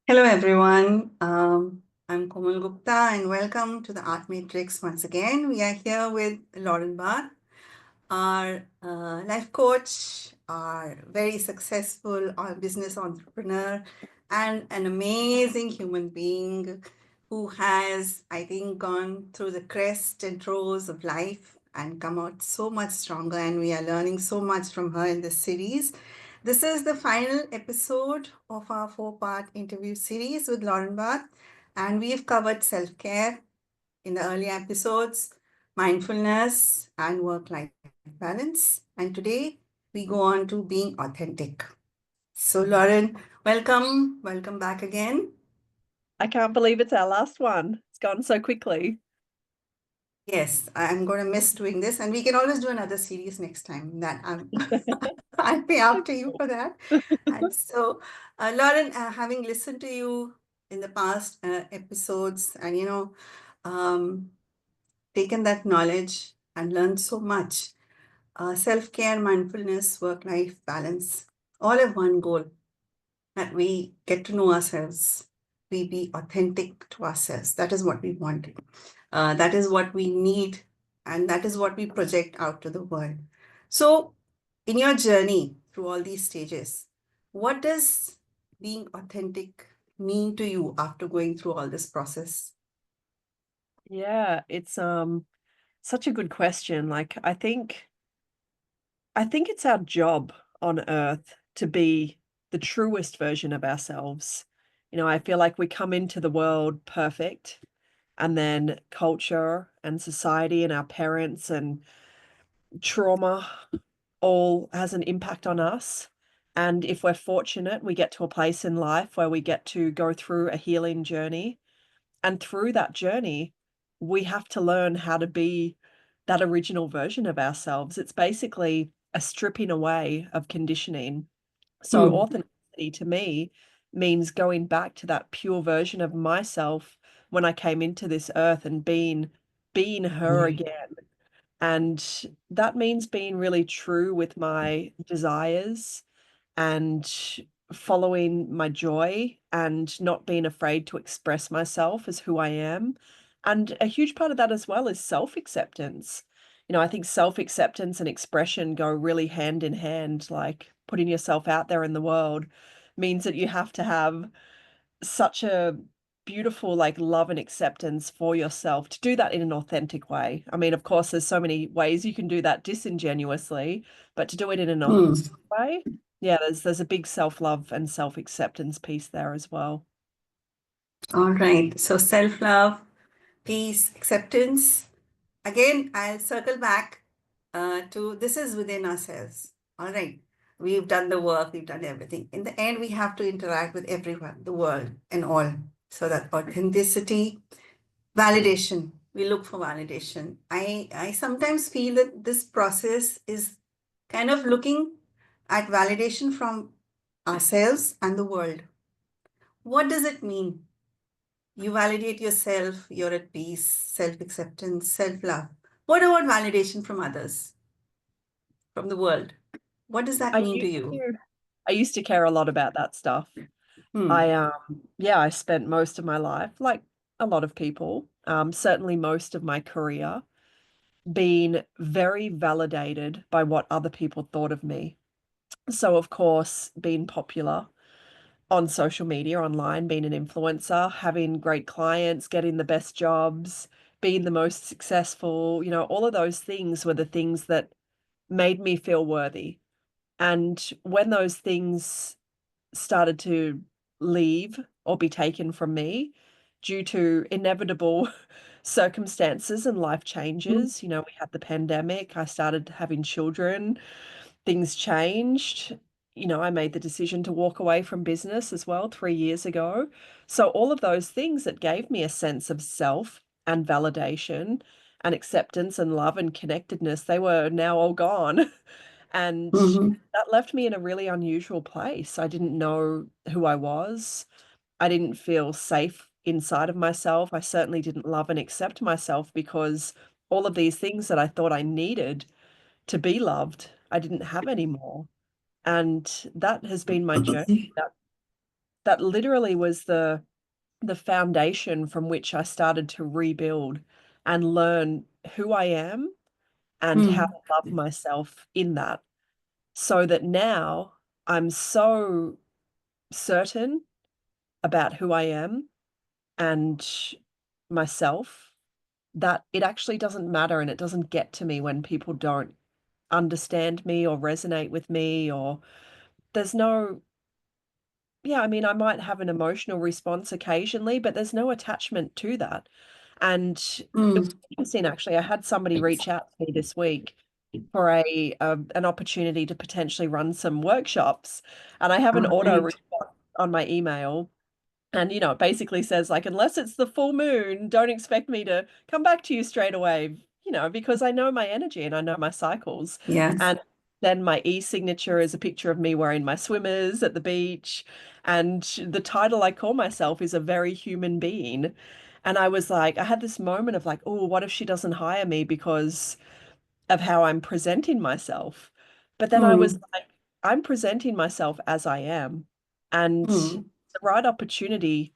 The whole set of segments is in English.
Hello, everyone. I'm Komal Gupta, and welcome to the Art Matrix once again. We are here with Lauren Barth, our life coach, our very successful business entrepreneur, and an amazing human being who has, I think, gone through the crest and troughs of life and come out so much stronger. And we are learning so much from her in this series. This is the final episode of our four-part interview series with Lauren Barth, and we've covered self-care in the early episodes, mindfulness, and work-life balance. And today we go on to being authentic. So, Lauren, welcome. Welcome back again. I can't believe it's our last one. It's gone so quickly. Yes, I'm going to miss doing this, and we can always do another series next time. That I'll pay after you for that. And so, Lauren, having listened to you in the past episodes, and um, taken that knowledge and learned so much, self-care, mindfulness, work-life balance, all have one goal, that we get to know ourselves, we be authentic to ourselves. That is what we want. That is what we need, and that is what we project out to the world. So, in your journey through all these stages, what does being authentic mean to you after going through all this process? Yeah, it's such a good question. I think it's our job on earth to be the truest version of ourselves. I feel like we come into the world perfect, and then culture and society and our parents and trauma all has an impact on us. And if we're fortunate, we get to a place in life where we get to go through a healing journey. And through that journey, we have to learn how to be that original version of ourselves. It's basically a stripping away of conditioning. So Hmm. authenticity to me means going back to that pure version of myself when I came into this earth and being her again. And that means being really true with my desires and following my joy and not being afraid to express myself as who I am. And a huge part of that as well is self-acceptance. I think self-acceptance and expression go really hand in hand. Like putting yourself out there in the world means that you have to have such a beautiful like love and acceptance for yourself to do that in an authentic way. I mean, of course, there's so many ways you can do that disingenuously, but to do it in an Hmm. authentic way, yeah, there's a big self-love and self-acceptance piece there as well. All right. So, self-love, peace, acceptance. Again, I'll circle back to this is within ourselves. All right. We've done the work, we've done everything. In the end, we have to interact with everyone, the world, and all. So that authenticity, validation, we look for validation. I sometimes feel that this process is kind of looking at validation from ourselves and the world. What does it mean? You validate yourself, you're at peace, self acceptance, self love. What about validation from others, from the world? What does that I mean to used you? to I used to care a lot about that stuff. Hmm. I spent most of my life, like a lot of people, certainly most of my career, being very validated by what other people thought of me. So, of course, being popular on social media, online, being an influencer, having great clients, getting the best jobs, being the most successful, all of those things were the things that made me feel worthy. And when those things started to leave or be taken from me due to inevitable circumstances and life changes, we had the pandemic, I started having children, things changed. I made the decision to walk away from business as well 3 years ago. So, all of those things that gave me a sense of self and validation and acceptance and love and connectedness, they were now all gone. And Mm-hmm. that left me in a really unusual place. I didn't know who I was. I didn't feel safe inside of myself. I certainly didn't love and accept myself because all of these things that I thought I needed to be loved, I didn't have anymore. And that has been my journey. That that literally was the foundation from which I started to rebuild and learn who I am and how Mm. to love myself in that, so that now I'm so certain about who I am and myself that it actually doesn't matter and it doesn't get to me when people don't understand me or resonate with me, or there's no, yeah, I mean, I might have an emotional response occasionally, but there's no attachment to that. And it was Mm. interesting, actually. I had somebody reach out to me this week for an opportunity to potentially run some workshops, and I have an Oh, auto great. response on my email. And, it basically says, like, unless it's the full moon, don't expect me to come back to you straight away, because I know my energy and I know my cycles. Yes. And then my e-signature is a picture of me wearing my swimmers at the beach. And the title I call myself is a very human being. And I was like, I had this moment of like, oh, what if she doesn't hire me because of how I'm presenting myself? But then I was Mm. like, I'm presenting myself as I am. And Mm. the right opportunity,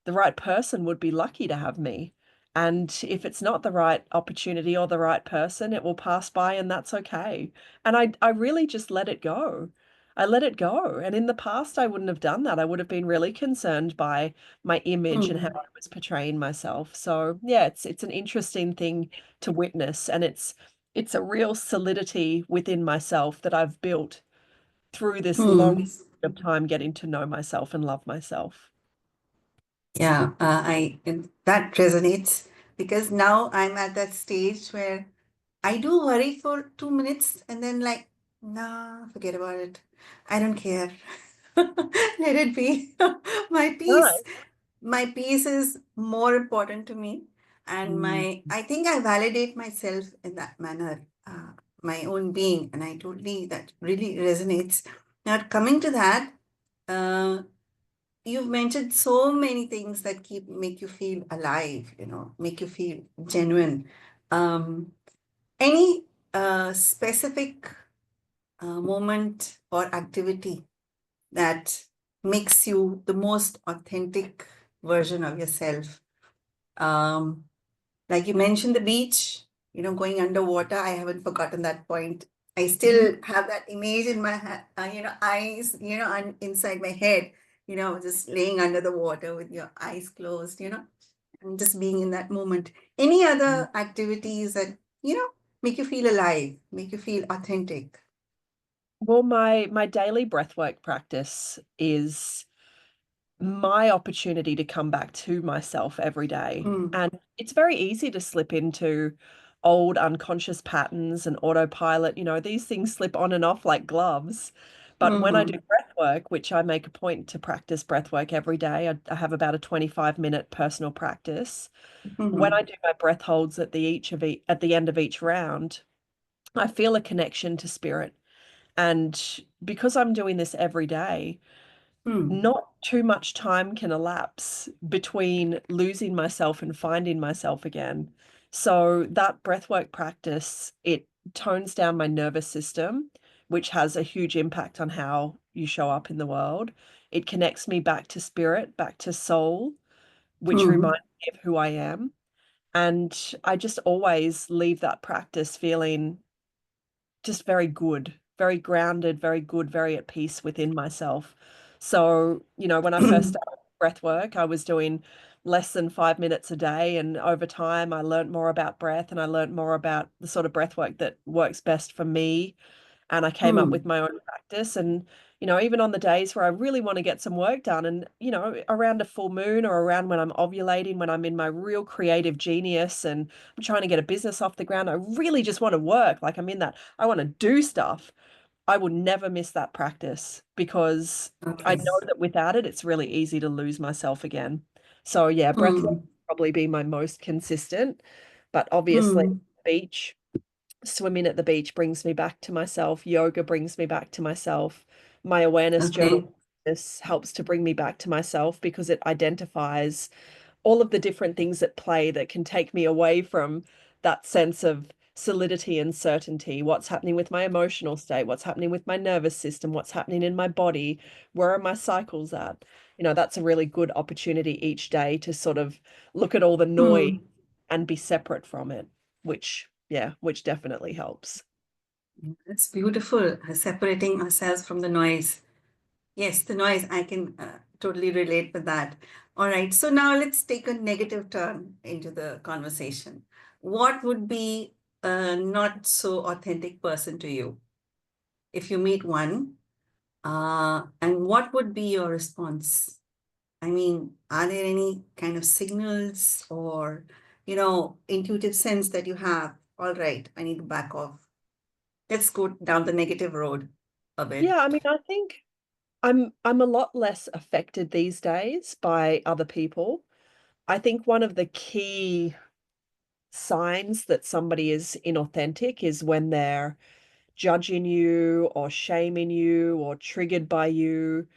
the right person would be lucky to have me. And if it's not the right opportunity or the right person, it will pass by and that's okay. And I really just let it go. I let it go. And in the past, I wouldn't have done that. I would have been really concerned by my image and how Mm. I was portraying myself. So yeah, it's an interesting thing to witness. And it's a real solidity within myself that I've built through this long Mm. of time getting to know myself and love myself. Yeah, and that resonates because now I'm at that stage where I do worry for 2 minutes and then like, nah, forget about it. I don't care. Let it be. My peace. Right. My peace is more important to me. And Mm. I think I validate myself in that manner, my own being. And I totally, that really resonates. Now, coming to that, uh, you've mentioned so many things that make you feel alive, make you feel genuine. Um, any specific moment or activity that makes you the most authentic version of yourself? Um, like you mentioned the beach, going underwater. I haven't forgotten that point. I Mhm. still have that image in my eyes, inside my head, just laying under the water with your eyes closed, and just being in that moment. Any other activities that, make you feel alive, make you feel authentic? Well, my daily breathwork practice is my opportunity to come back to myself every day. Mm, And it's very easy to slip into old unconscious patterns and autopilot. These things slip on and off like gloves. But when I do mm, breath work, which I make a point to practice breath work every day, I have about a 25-minute personal practice. When I mm, do my breath holds at the end of each round, I feel a connection to spirit. And because I'm doing this every day, mm, not too much time can elapse between losing myself and finding myself again. So that breathwork practice, it tones down my nervous system, which has a huge impact on how you show up in the world. It connects me back to spirit, back to soul, which mm, reminds me of who I am. And I just always leave that practice feeling just very good, very grounded, very good, very at peace within myself. So, when I first mm, started breath work, I was doing less than 5 minutes a day. And over time, I learned more about breath and I learned more about the sort of breath work that works best for me. And I came up with mm, my own practice. And, even on the days where I really want to get some work done, and, around a full moon or around when I'm ovulating, when I'm in my real creative genius and I'm trying to get a business off the ground, I really just want to work. Like I'm in that, I want to do stuff. I will never miss that practice because I okay. know that without it, it's really easy to lose myself again. So yeah, breath work Mm, will probably be my most consistent, but obviously mm, beach, swimming at the beach brings me back to myself. Yoga brings me back to myself. My awareness journal okay. this helps to bring me back to myself because it identifies all of the different things at play that can take me away from that sense of solidity and certainty. What's happening with my emotional state? What's happening with my nervous system? What's happening in my body? Where are my cycles at? That's a really good opportunity each day to sort of look at all the noise Hmm. and be separate from it, which definitely helps. It's beautiful, separating ourselves from the noise. Yes, the noise, I can totally relate with that. All right, so now let's take a negative turn into the conversation. What would be a not so authentic person to you if you meet one? And what would be your response? I mean, are there any kind of signals or, intuitive sense that you have? All right, I need to back off. Let's go down the negative road a bit. Yeah, I mean, I think I'm a lot less affected these days by other people. I think one of the key signs that somebody is inauthentic is when they're judging you or shaming you or triggered by you.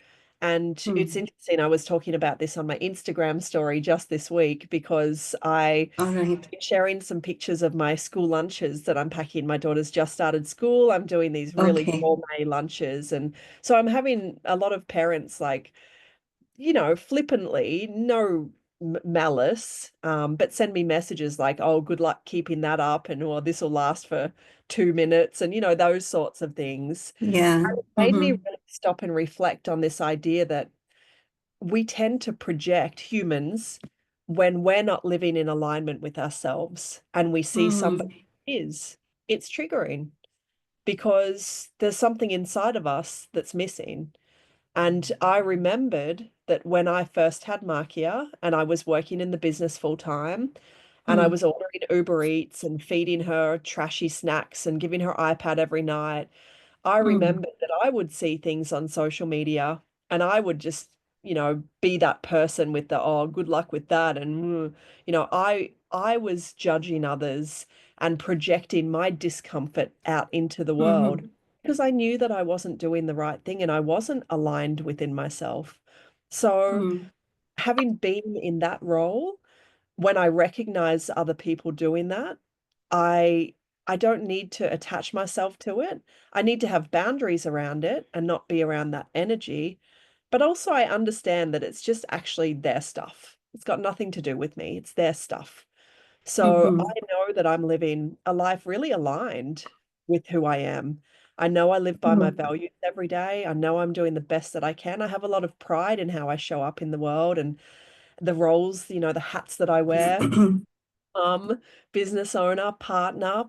And it's Hmm. interesting, I was talking about this on my Instagram story just this week because I All right. been sharing some pictures of my school lunches that I'm packing. My daughter's just started school. I'm doing these really Okay. gourmet lunches. And so I'm having a lot of parents like, flippantly, no malice, but send me messages like, oh, good luck keeping that up, and or this will last for 2 minutes, and those sorts of things. Yeah. And it made me Mm-hmm. really stop and reflect on this idea that we tend to project humans when we're not living in alignment with ourselves and we see somebody Mm-hmm. is, it's triggering because there's something inside of us that's missing. And I remembered that when I first had Markia and I was working in the business full time and I was ordering Uber Eats and feeding her trashy snacks and giving her iPad every night, I Mm-hmm. remembered that I would see things on social media and I would just, be that person with the, oh, good luck with that. And, I was judging others and projecting my discomfort out into the world Mm-hmm. because I knew that I wasn't doing the right thing and I wasn't aligned within myself. So, Mm-hmm. having been in that role, when I recognize other people doing that, I I don't need to attach myself to it. I need to have boundaries around it and not be around that energy. But also I understand that it's just actually their stuff. It's got nothing to do with me. It's their stuff. So I Mm-hmm. know that I'm living a life really aligned with who I am. I know I live by my Mm-hmm. values every day. I know I'm doing the best that I can. I have a lot of pride in how I show up in the world and the roles, the hats that I wear, um, business owner, partner,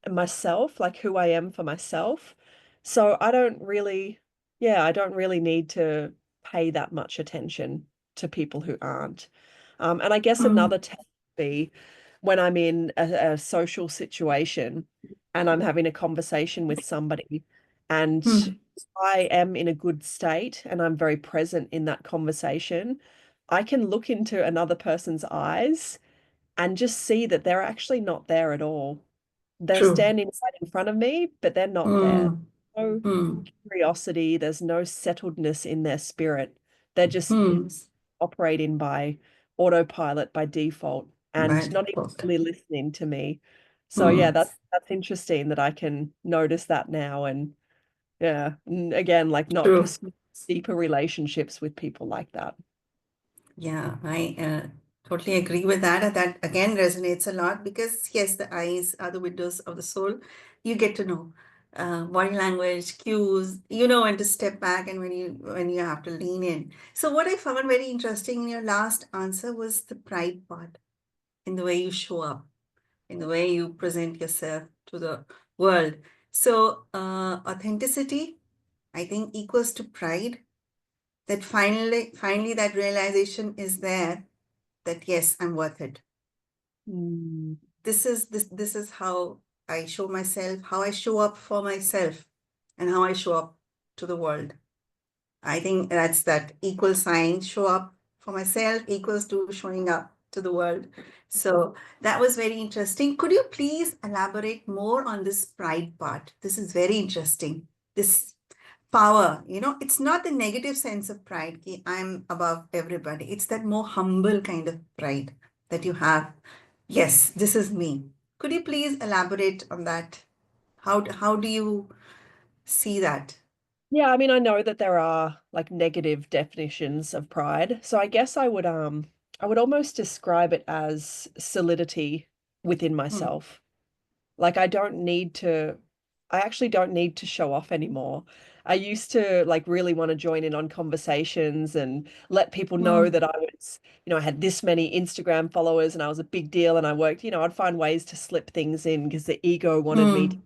and myself, like who I am for myself. So I don't really need to pay that much attention to people who aren't. And I guess another test would be when I'm in a social situation and I'm having a conversation with somebody and Mm-hmm. I am in a good state and I'm very present in that conversation, I can look into another person's eyes and just see that they're actually not there at all. They're True. standing right in front of me, but they're not there. No Mm-hmm. curiosity, there's no settledness in their spirit. They're just Mm-hmm. operating by autopilot by default and By not even default. really listening to me. So yeah, Mm. that's interesting that I can notice that now and yeah, and again, like not True. pursue deeper relationships with people like that. Yeah, I totally agree with that. And that again resonates a lot because, yes, the eyes are the windows of the soul. You get to know body language, cues, you know when to step back and when you have to lean in. So what I found very interesting in your last answer was the pride part in the way you show up, in the way you present yourself to the world. So authenticity, I think, equals to pride. That finally that realization is there that yes, I'm worth it. Mm, This is how I show myself, how I show up for myself, and how I show up to the world. I think that's that equal sign. Show up for myself equals to showing up to the world. So that was very interesting. Could you please elaborate more on this pride part? This is very interesting. This power, it's not the negative sense of pride, ki I'm above everybody. It's that more humble kind of pride that you have. Yes, this is me. Could you please elaborate on that? How do you see that? Yeah, I mean, I know that there are like negative definitions of pride. So I guess I would almost describe it as solidity within Hmm. myself. Like I actually don't need to show off anymore. I used to like really want to join in on conversations and let people know Hmm. that I had this many Instagram followers and I was a big deal and I worked, I'd find ways to slip things in because the ego wanted me to Hmm. be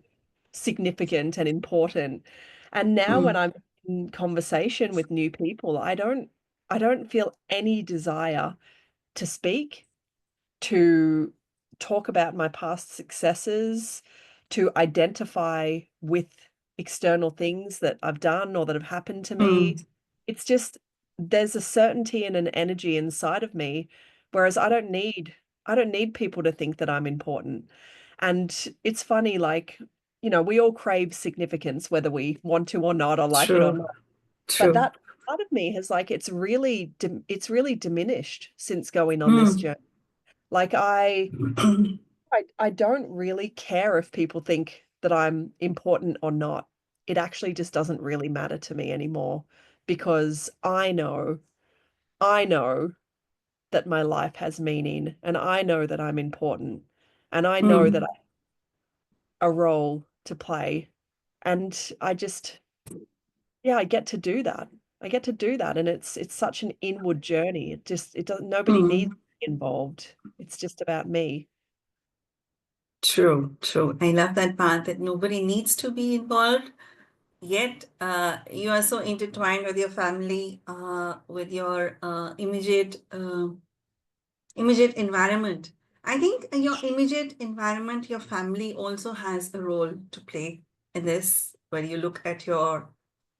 significant and important. And now when Hmm. I'm in conversation with new people, I don't feel any desire to speak, to talk about my past successes, to identify with external things that I've done or that have happened to Hmm. me. It's just there's a certainty and an energy inside of me, whereas I don't need people to think that I'm important. And it's funny, like, we all crave significance, whether we want to or not, or like it or True. not. But True. that part of me has like it's really diminished since going on this Hmm. journey. Like I don't really care if people think that I'm important or not. It actually just doesn't really matter to me anymore because I know that my life has meaning and I know that I'm important and I know that I Hmm. have a role to play. And I just, yeah, I get to do that. I get to do that. And it's such an inward journey. It doesn't, nobody needs Hmm. to be involved. It's just about me. True. True. I love that part that nobody needs to be involved. Yet, you are so intertwined with your family, with your immediate environment. I think your immediate environment, your family also has a role to play in this. When you look at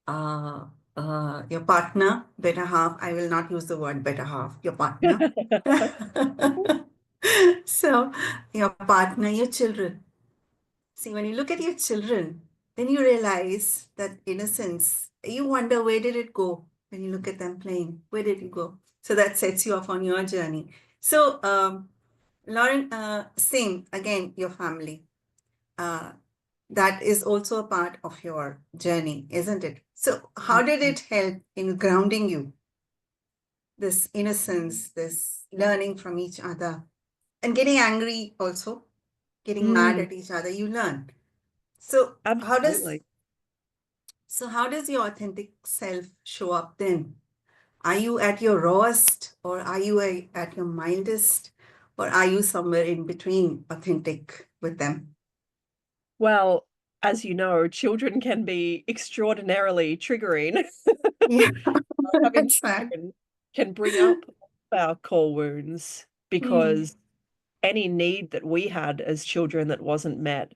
uh, your partner, better half, I will not use the word better half, your partner. So, your partner, your children. See, when you look at your children, then you realize that innocence, you wonder where did it go when you look at them playing? Where did it go? So that sets you off on your journey. So, Lauren, same again, your family. Uh, that is also a part of your journey, isn't it? So, how did it help in grounding you? This innocence, this learning from each other, and getting angry also, getting mad Mm, at each other, you learn. So, absolutely. how does your authentic self show up then? Are you at your rawest, or are you at your mildest, or are you somewhere in between authentic with them? Well, as you know, children can be extraordinarily triggering. Yeah, Having that's right. children can bring up our core wounds Hmm. because any need that we had as children that wasn't met,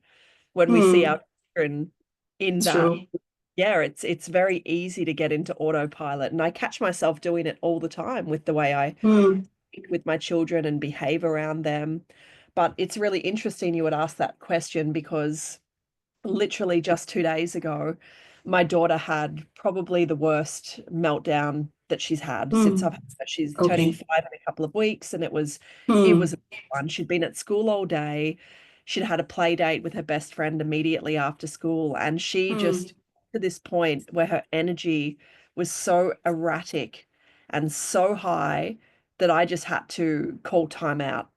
when we see Hmm. our children in that, True. yeah, it's very easy to get into autopilot. And I catch myself doing it all the time with the way I Hmm. speak with my children and behave around them. But it's really interesting you would ask that question because literally just 2 days ago, my daughter had probably the worst meltdown that she's had since Hmm. I've had her. She's turning Okay. 5 in a couple of weeks, and it was Hmm. a big one. She'd been at school all day. She'd had a play date with her best friend immediately after school, and she Hmm. just to this point where her energy was so erratic and so high that I just had to call time out.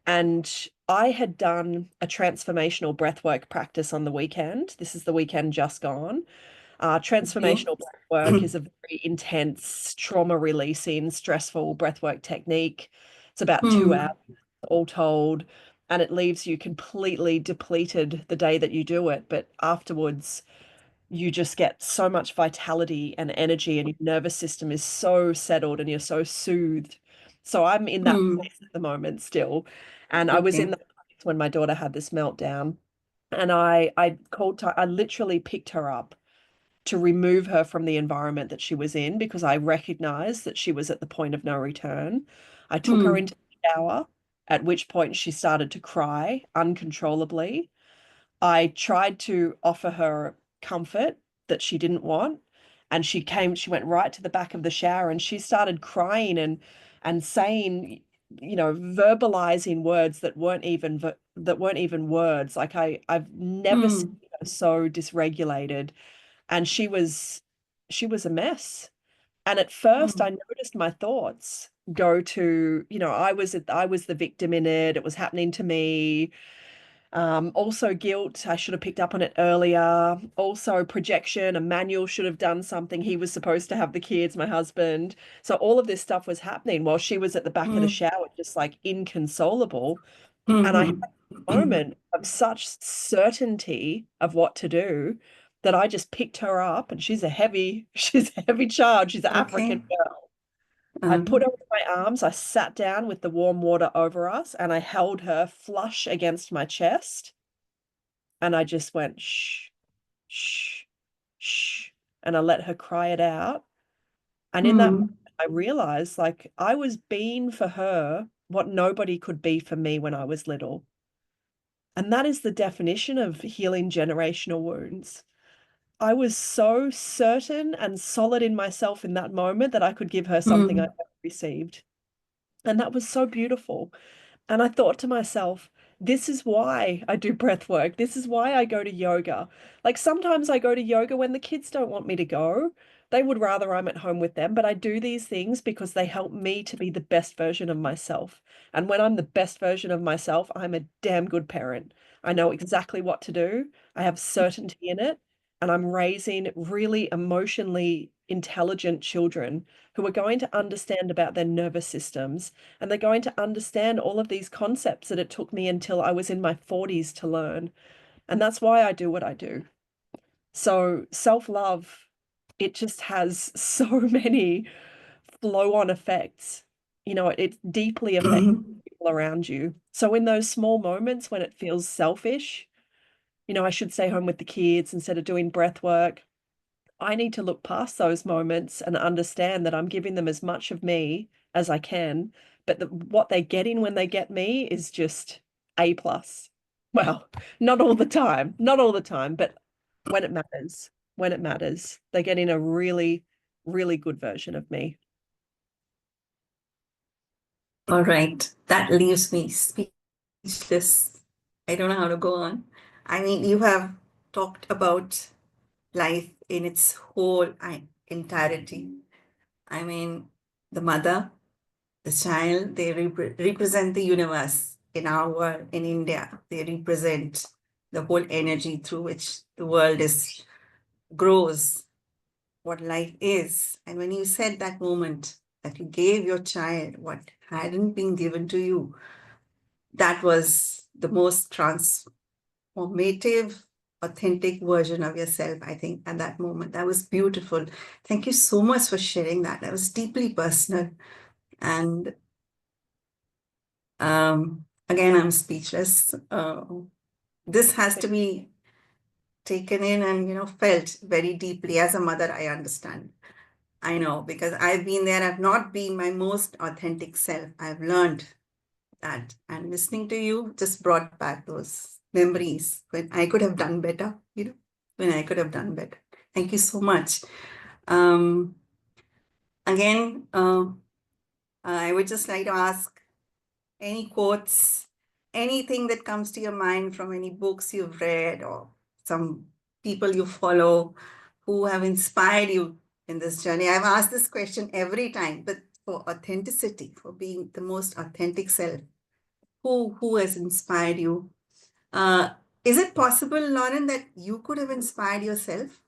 And I had done a transformational breathwork practice on the weekend. This is the weekend just gone. Okay. Transformational breathwork is a very intense, trauma releasing, stressful breathwork technique. It's about 2 hours Hmm. all told, and it leaves you completely depleted the day that you do it. But afterwards, you just get so much vitality and energy, and your nervous system is so settled and you're so soothed. So I'm in that Hmm. place at the moment still. And I was in Okay. that place when my daughter had this meltdown. And I literally picked her up to remove her from the environment that she was in because I recognized that she was at the point of no return. I took her Hmm. into the shower, at which point she started to cry uncontrollably. I tried to offer her comfort that she didn't want. And she went right to the back of the shower and she started crying and saying, verbalizing words that weren't even that weren't even words. Like I've never seen Mm, her so dysregulated, and she was a mess. And at first I mm, noticed my thoughts go to, I was the victim in it. It was happening to me. Also guilt, I should have picked up on it earlier. Also projection, Emmanuel should have done something. He was supposed to have the kids, my husband. So all of this stuff was happening while she was at the back of the mm, shower, just like inconsolable. And I had mhm. a moment of such certainty of what to do that I just picked her up, and she's a heavy child. She's an African Okay. girl. I put Um, her in my arms, I sat down with the warm water over us, and I held her flush against my chest. And I just went, shh, shh, shh. And I let her cry it out. And in that moment, mm, I realized like I was being for her what nobody could be for me when I was little. And that is the definition of healing generational wounds. I was so certain and solid in myself in that moment that I could give her something I mm, never received. And that was so beautiful. And I thought to myself, this is why I do breath work. This is why I go to yoga. Like sometimes I go to yoga when the kids don't want me to go. They would rather I'm at home with them, but I do these things because they help me to be the best version of myself. And when I'm the best version of myself, I'm a damn good parent. I know exactly what to do. I have certainty in it. And I'm raising really emotionally intelligent children who are going to understand about their nervous systems, and they're going to understand all of these concepts that it took me until I was in my 40s to learn. And that's why I do what I do. So self-love, it just has so many flow-on effects. It deeply affects mhm. people around you. So in those small moments when it feels selfish, I should stay home with the kids instead of doing breath work. I need to look past those moments and understand that I'm giving them as much of me as I can, but what they're getting when they get me is just A plus. Well, not all the time, not all the time, but when it matters, they're getting a really, really good version of me. All right. That leaves me speechless. I don't know how to go on. I mean, you have talked about life in its whole entirety. I mean, the mother, the child, they represent the universe in our world, in India. They represent the whole energy through which the world is grows, what life is. And when you said that moment that you gave your child what hadn't been given to you, that was the most transformative, authentic version of yourself, I think, at that moment. That was beautiful. Thank you so much for sharing that. That was deeply personal. And again, I'm speechless. This has to be taken in and, felt very deeply. As a mother, I understand. I know because I've been there. I've not been my most authentic self. I've learned that. And listening to you just brought back those memories when I could have done better, when I could have done better. Thank you so much. Um, again, I would just like to ask any quotes, anything that comes to your mind from any books you've read or some people you follow who have inspired you in this journey. I've asked this question every time, but for authenticity, for being the most authentic self, who has inspired you? Uh, is it possible, Lauren, that you could have inspired yourself?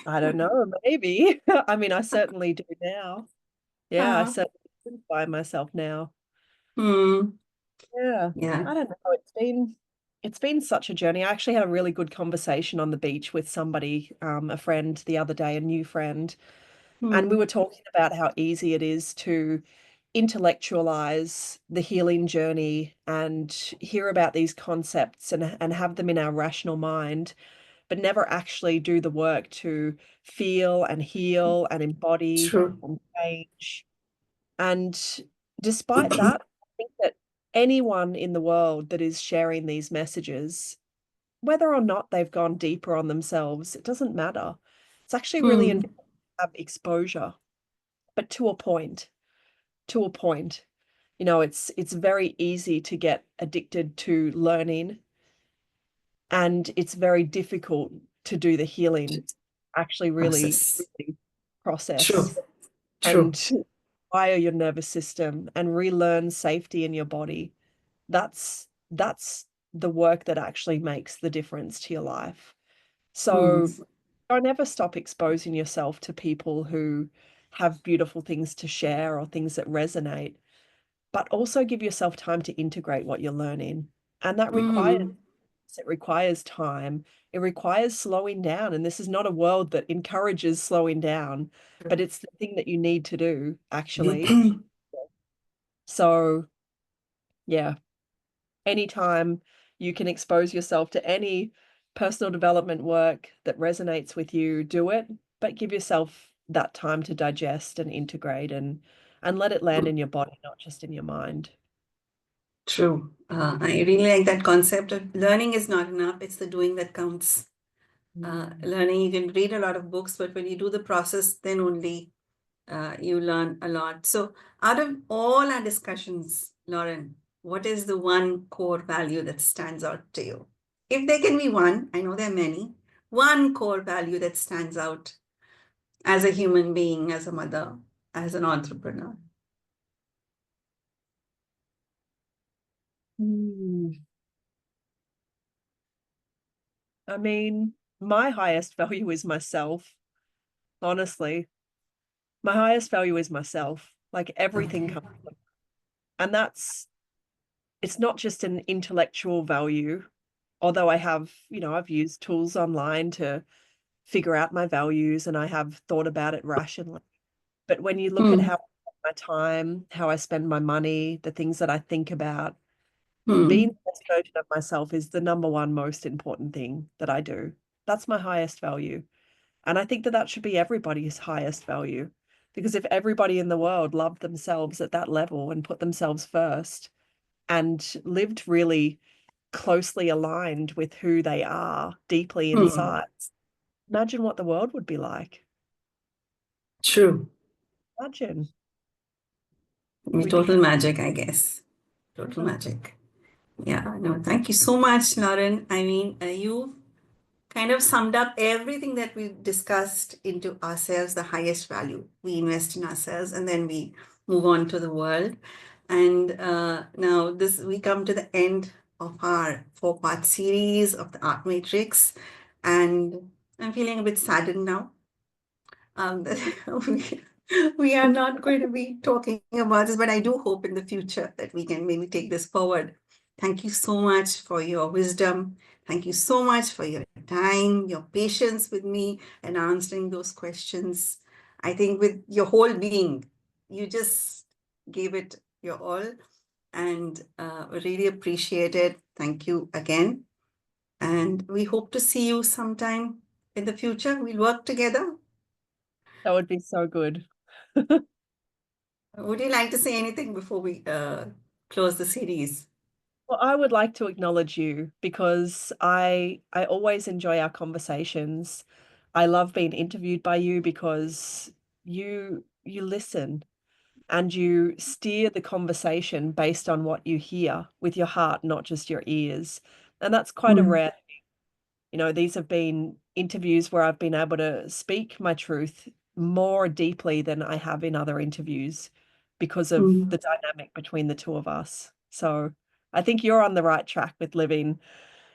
I don't know, maybe. I mean, I certainly do now. Yeah, I Uh, certainly find myself now. hmm, Yeah, yeah. I don't know. It's been such a journey. I actually had a really good conversation on the beach with somebody, a friend the other day, a new friend, and we Hmm, were talking about how easy it is to intellectualize the healing journey and hear about these concepts and have them in our rational mind, but never actually do the work to feel and heal and embody true. and change. And despite that, I think that anyone in the world that is sharing these messages, whether or not they've gone deeper on themselves, it doesn't matter. It's actually really Hmm, important to have exposure, but to a point, to a point. You know, it's very easy to get addicted to learning, and it's very difficult to do the healing, actually really, Process. really True. process True. and wire your nervous system and relearn safety in your body. That's the work that actually makes the difference to your life. Hmm. So don't ever stop exposing yourself to people who have beautiful things to share or things that resonate, but also give yourself time to integrate what you're learning. And that Hmm. requires time. It requires slowing down. And this is not a world that encourages slowing down, but it's the thing that you need to do, actually. So, yeah, anytime you can expose yourself to any personal development work that resonates with you, do it, but give yourself that time to digest and integrate and let it land in your body, not just in your mind. True. I really like that concept of learning is not enough. It's the doing that counts. Learning, you can read a lot of books, but when you do the process, then only you learn a lot. So, out of all our discussions, Lauren, what is the one core value that stands out to you? If there can be one, I know there are many, one core value that stands out as a human being, as a mother, as an entrepreneur. I mean, my highest value is myself, honestly. My highest value is myself. Like everything Okay. comes from, and it's not just an intellectual value, although I have, I've used tools online to figure out my values and I have thought about it rationally. But when you look at Hmm. how I spend my time, how I spend my money, the things that I think about, being Hmm. the best version of myself is the number one most important thing that I do. That's my highest value. And I think that that should be everybody's highest value. Because if everybody in the world loved themselves at that level and put themselves first and lived really closely aligned with who they are deeply Hmm. inside, imagine what the world would be like. True. Imagine. We'd be Total happy. magic, I guess. Total magic. Yeah, no, thank you so much, Lauren. I mean, you kind of summed up everything that we discussed into ourselves, the highest value. We invest in ourselves and then we move on to the world. And now we come to the end of our 4-part series of the Art Matrix. And I'm feeling a bit saddened now. We, we are not going to be talking about this, but I do hope in the future that we can maybe take this forward. Thank you so much for your wisdom. Thank you so much for your time, your patience with me and answering those questions. I think with your whole being, you just gave it your all and really appreciate it. Thank you again. And we hope to see you sometime in the future. We'll work together. That would be so good. Would you like to say anything before we close the series? Well, I would like to acknowledge you because I always enjoy our conversations. I love being interviewed by you because you listen and you steer the conversation based on what you hear with your heart, not just your ears. And that's quite a Mm, rare, these have been interviews where I've been able to speak my truth more deeply than I have in other interviews because of mm. the dynamic between the two of us. So I think you're on the right track with living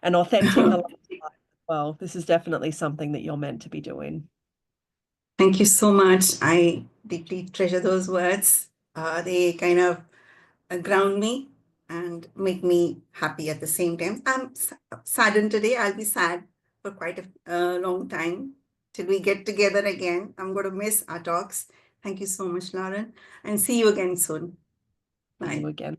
an authentic alive life as well. This is definitely something that you're meant to be doing. Thank you so much. I deeply treasure those words. They kind of ground me and make me happy at the same time. I'm saddened today. I'll be sad for quite a long time till we get together again. I'm going to miss our talks. Thank you so much, Lauren, and see you again soon. See you Bye. again.